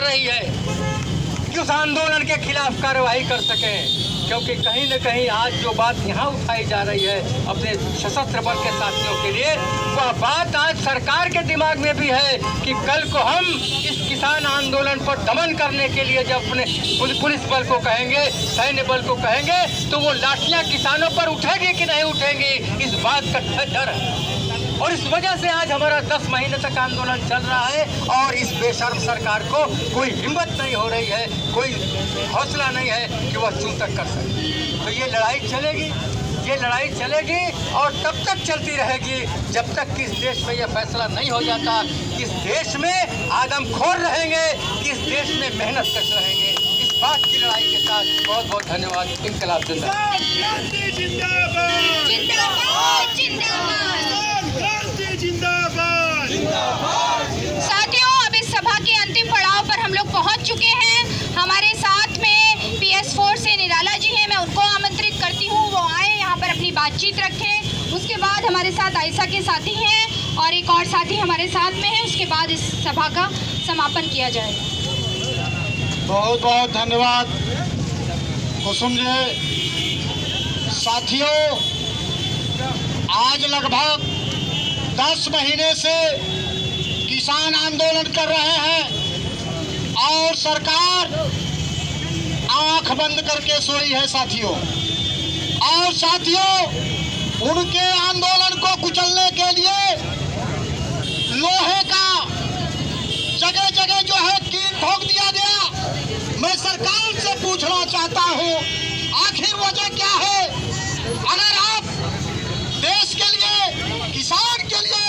रही है कि उस आंदोलन के खिलाफ कार्रवाई कर सकें, क्योंकि कहीं न कहीं आज जो बात यहाँ उठाई जा रही है अपने सशस्त्र बल के साथियों के लिए, वह बात आज सरकार के दिमाग में भी है कि कल को हम इस किसान आंदोलन पर दमन करने के लिए जब अपने पुलिस बल को कहेंगे, सैन्य बल को कहेंगे, तो वो लाठियाँ किसानों पर उठेगी कि नहीं उठेंगी, इस बात का डर है। और इस वजह से आज हमारा 10 महीने तक आंदोलन चल रहा है और इस बेशर्म सरकार को कोई हिम्मत नहीं हो रही है, कोई हौसला नहीं है कि वह चूं तक कर सके। तो ये लड़ाई चलेगी और तब तक चलती रहेगी जब तक कि इस देश में यह फैसला नहीं हो जाता कि इस देश में आदमखोर रहेंगे, कि इस देश में मेहनतकश रहेंगे। इस बात की लड़ाई के साथ बहुत बहुत धन्यवाद। इंकलाब जिंदाबाद। साथियों, अब इस सभा के अंतिम पड़ाव पर हम लोग पहुंच चुके हैं। हमारे साथ में PS4 से निराला जी हैं, मैं उनको आमंत्रित करती हूं वो आए यहाँ पर अपनी बातचीत रखें। उसके बाद हमारे साथ आयशा के साथी हैं और एक और साथी हमारे साथ में है। उसके बाद इस सभा का समापन किया जाएगा। बहुत बहुत धन्यवाद कुसुम जी। साथियों, आज लगभग 10 महीने से किसान आंदोलन कर रहे हैं और सरकार आंख बंद करके सोई है साथियों। और साथियों, उनके आंदोलन को कुचलने के लिए लोहे का जगह जगह जो है कील ठोक दिया गया। मैं सरकार से पूछना चाहता हूं, आखिर वजह क्या है? अगर आप देश के लिए, किसान के लिए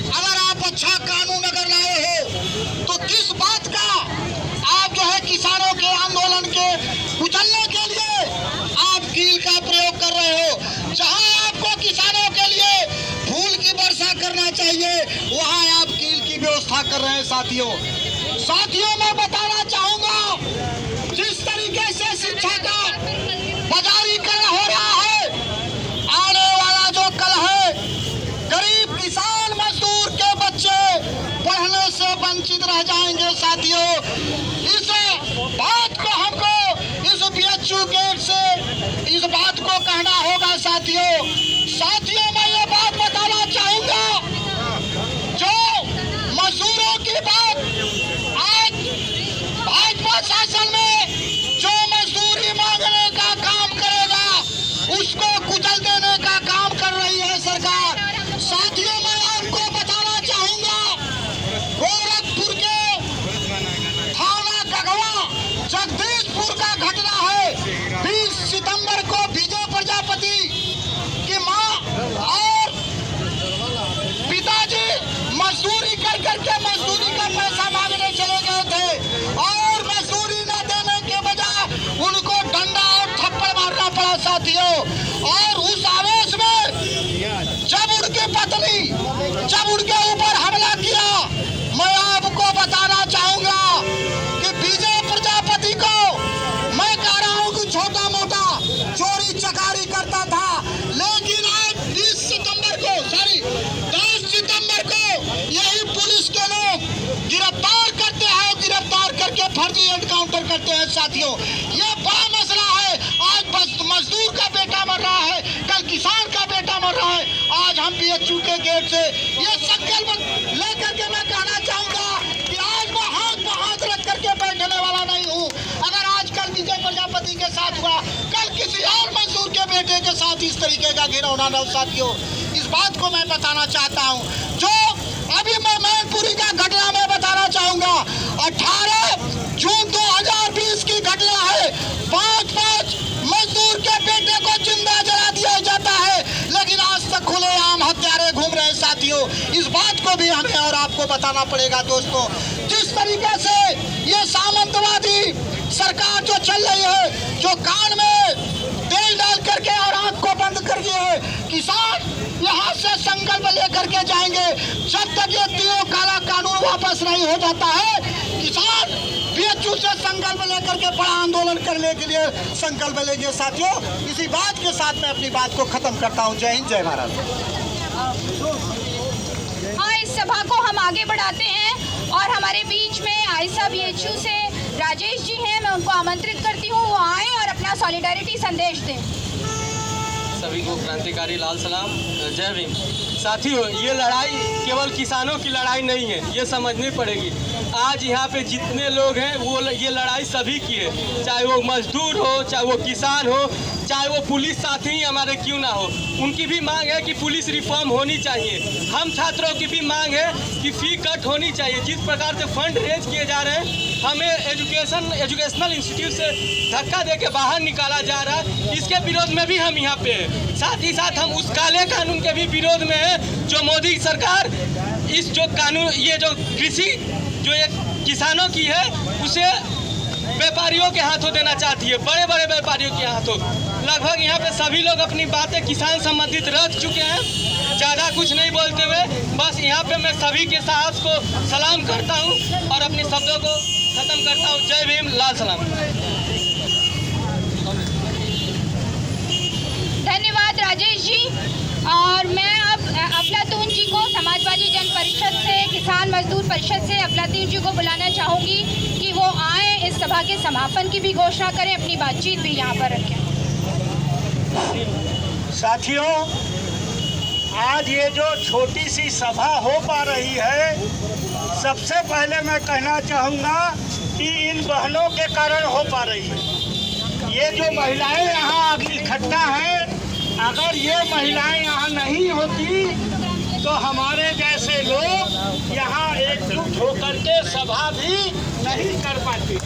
अगर आप अच्छा कानून अगर लाए हो, तो किस बात का आप जो है किसानों के आंदोलन के कुचलने के लिए आप कील का प्रयोग कर रहे हो? जहां आपको किसानों के लिए फूल की वर्षा करना चाहिए, वहां आप कील की व्यवस्था कर रहे हैं साथियों। मैं बताना चाहूंगा, जिस तरीके से शिक्षा का बाजारीकरण हो रहा है, आने वाला जो कल है, गरीब किसान मजदूर के बच्चे पढ़ने से वंचित रह जाएंगे साथियों। इस बात को हमको इस BHU गेट से इस बात को कहना होगा साथियों। मैं ये बात बताना चाहूंगा, जो मजदूरों की बात आज भाजपा शासन में जो मजदूरी मांगने का काम करेगा, उसको कुचल देने का काम कर रही है सरकार। साथियों, मैं आपको बताना चाहूंगा, गोरखपुर के थाना गगवा जगदीशपुर का घटना है। 20 सितंबर को विजय प्रजापति की मां और पिताजी मजदूरी कर करके मजदूरी का पैसा मांगने चले गए थे और मजदूरी न देने के बजाय उनको डंडा और थप्पड़ मारना पड़ा साथियों। और उस आवेश में जब उनकी पत्नी जब उनके ऊपर हमला किया, मैं आपको बताना चाहूंगा कि विजय प्रजापति को मैं कह रहा हूं कि छोटा मोटा चोरी चकारी करता था, लेकिन आज 10 सितंबर को यही पुलिस के लोग गिरफ्तार करते हैं, गिरफ्तार करके फर्जी एनकाउंटर करते हैं साथियों। ये बड़ा मसला है। आज मजदूर का बेटा मर रहा है, कल किसान का बेटा मर रहा है। आज हम BHU के गेट से ये संकल्प लेकर के मैं कहना चाहूंगा कि आज मैं हाथ रख करके बैठने वाला नहीं हूँ। अगर आज कल विजय प्रजापति के साथ हुआ, कल किसी और मजदूर के बेटे के साथ इस तरीके का घिनौना न हो साथियों। इस बात को मैं बताना चाहता हूँ। जो अभी मैं मैनपुरी का घटना में बताना चाहूंगा, 18 जून 2020 की घटना है। 5 मजदूर के बेटे को जिंदा जला दिया जाता है, लेकिन आज तक खुलेआम हत्यारे घूम रहे हैं साथियों। इस बात को भी हमें और आपको बताना पड़ेगा दोस्तों। जिस तरीके से ये सामंतवादी सरकार जो चल रही है, जो कान में तेल डाल करके और आंख को बंद कर दिए है, किसान यहाँ से संकल्प लेकर के जाएंगे जब तक ये तीनों काला कानून वापस नहीं हो जाता है। किसान BHU से संकल्प लेकर के बड़ा आंदोलन करने के लिए संकल्प लेंगे साथियों। इसी बात के साथ मैं अपनी बात को खत्म करता हूँ। जय हिंद, जय भारत। हाँ, इस सभा को हम आगे बढ़ाते हैं। और हमारे बीच में आयसा BHU से राजेश जी हैं, मैं उनको आमंत्रित करती हूँ वो आएँ और अपना सॉलिडारिटी संदेश दें। सभी को क्रांतिकारी लाल सलाम, जय भीम। साथियों, ये लड़ाई केवल किसानों की लड़ाई नहीं है, ये समझनी पड़ेगी। आज यहाँ पे जितने लोग हैं वो ये लड़ाई सभी की है, चाहे वो मजदूर हो, चाहे वो किसान हो, चाहे वो पुलिस साथी ही हमारे क्यों ना हो। उनकी भी मांग है कि पुलिस रिफॉर्म होनी चाहिए। हम छात्रों की भी मांग है कि फ़ी कट होनी चाहिए। जिस प्रकार से फंड रेज किए जा रहे हैं, हमें एजुकेशनल इंस्टीट्यूट से धक्का दे के बाहर निकाला जा रहा है, इसके विरोध में भी हम यहाँ पे हैं। साथ ही साथ हम उस काले कानून के भी विरोध में हैं जो मोदी सरकार इस जो कानून, ये जो कृषि जो ये किसानों की है, उसे व्यापारियों के हाथों देना चाहती है, बड़े बड़े व्यापारियों के हाथों। लगभग यहाँ पे सभी लोग अपनी बातें किसान संबंधित रख चुके हैं। ज़्यादा कुछ नहीं बोलते हुए बस यहाँ पे मैं सभी के साहस को सलाम करता हूँ और अपने शब्दों को खत्म करता हूँ। जय भीम, लाल सलाम। धन्यवाद राजेश जी। और मैं अब अफलातून जी को समाजवादी जन परिषद से, किसान मजदूर परिषद से अफलातून जी को बुलाना चाहूँगी कि वो आए, इस सभा के समापन की भी घोषणा करें, अपनी बातचीत भी यहाँ पर रखें। साथियों, आज ये जो छोटी सी सभा हो पा रही है, सबसे पहले मैं कहना चाहूँगा कि इन बहनों के कारण हो पा रही है। ये जो महिलाएं यहाँ इकट्ठा हैं, अगर ये महिलाएं यहाँ नहीं होती तो हमारे जैसे लोग यहाँ एकजुट होकर के सभा भी नहीं कर पाते।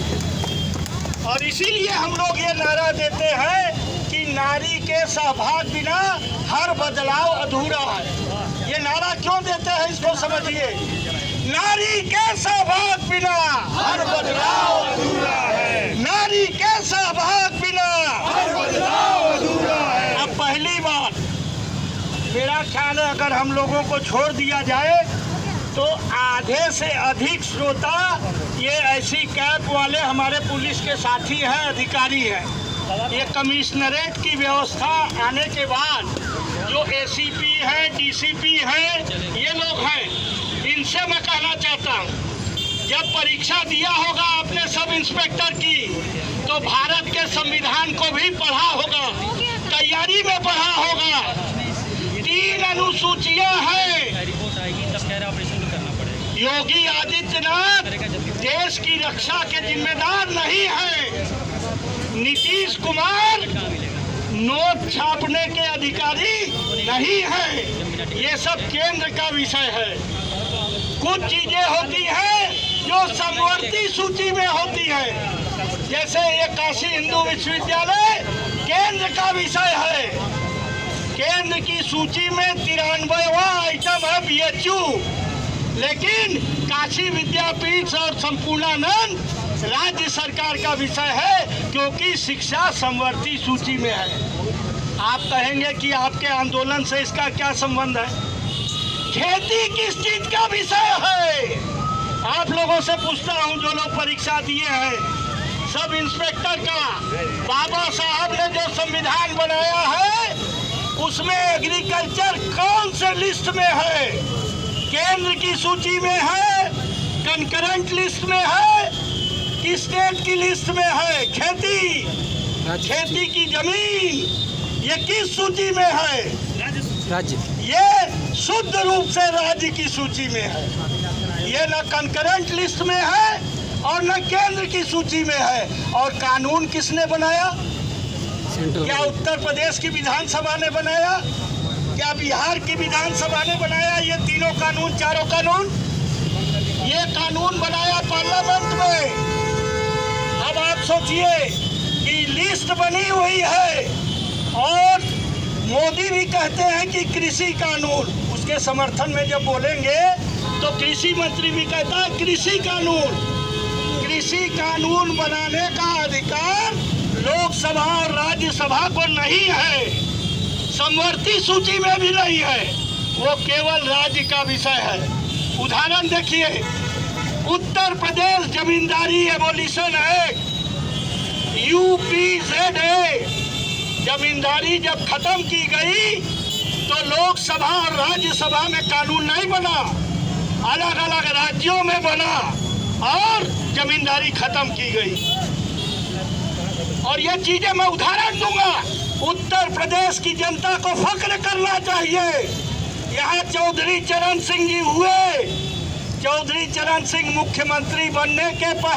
और इसीलिए हम लोग ये नारा देते हैं कि नारी के सहभाग बिना हर बदलाव अधूरा है। ये नारा क्यों देते हैं, इसको समझिए। नारी के सहभाग बिना हर बदलाव अधूरा है। नारी के सहभाग बिना हर बदलाव अधूरा है। अब पहली बात, मेरा ख्याल है अगर हम लोगों को छोड़ दिया जाए तो आधे से अधिक श्रोता ये ऐसी कैप वाले हमारे पुलिस के साथी हैं, अधिकारी हैं। ये कमिश्नरेट की व्यवस्था आने के बाद जो ACP हैं, DCP हैं, ये लोग हैं, इनसे मैं कहना चाहता हूँ, जब परीक्षा दिया होगा आपने सब इंस्पेक्टर की, तो भारत के संविधान को भी पढ़ा होगा, तैयारी में पढ़ा होगा। 3 अनुसूचियां हैं। योगी आदित्यनाथ देश की रक्षा के जिम्मेदार नहीं है। नीतीश कुमार नोट छापने के अधिकारी नहीं है। ये सब केंद्र का विषय है। कुछ चीजें होती हैं जो समवर्ती सूची में होती है, जैसे ये काशी हिंदू विश्वविद्यालय केंद्र का विषय है। केंद्र की सूची में 93वां आइटम है BHU, लेकिन काशी विद्यापीठ और संपूर्णानंद राज्य सरकार का विषय है, क्योंकि शिक्षा समवर्ती सूची में है। आप कहेंगे कि आपके आंदोलन से इसका क्या संबंध है? खेती किस चीज का विषय है? आप लोगों से पूछता हूं, जो लोग परीक्षा दिए हैं, सब इंस्पेक्टर का, बाबा साहब ने जो संविधान बनाया है उसमें एग्रीकल्चर कौन से लिस्ट में है? केंद्र की सूची में है, कंकरेंट लिस्ट में है, कि स्टेट की लिस्ट में है? खेती की जमीन ये किस सूची में है? राज्य। ये शुद्ध रूप से राज्य की सूची में है। ये न कंकरेंट लिस्ट में है और न केंद्र की सूची में है। और कानून किसने बनाया? क्या उत्तर प्रदेश की विधानसभा ने बनाया? क्या बिहार की विधानसभा ने बनाया? ये तीनों कानून, चारों कानून, ये कानून बनाया पार्लियामेंट में। अब आप सोचिए कि लिस्ट बनी हुई है और मोदी भी कहते हैं कि कृषि कानून, उसके समर्थन में जब बोलेंगे तो कृषि मंत्री भी कहता है कृषि कानून। कृषि कानून बनाने का अधिकार लोकसभा और राज्यसभा को नहीं है, समवर्ती सूची में भी नहीं है, वो केवल राज्य का विषय है। उदाहरण देखिए, उत्तर प्रदेश जमींदारी एबोलिशन एक्ट UPZA, जमींदारी जब खत्म की गई तो लोकसभा और राज्यसभा में कानून नहीं बना। अलग अलग राज्यों में बना और जमींदारी खत्म की गई। और ये चीजें मैं उदाहरण दूंगा, उत्तर प्रदेश की जनता को फक्र करना चाहिए। यहाँ चौधरी चरण सिंह जी हुए, चौधरी चरण सिंह मुख्यमंत्री बनने के पहले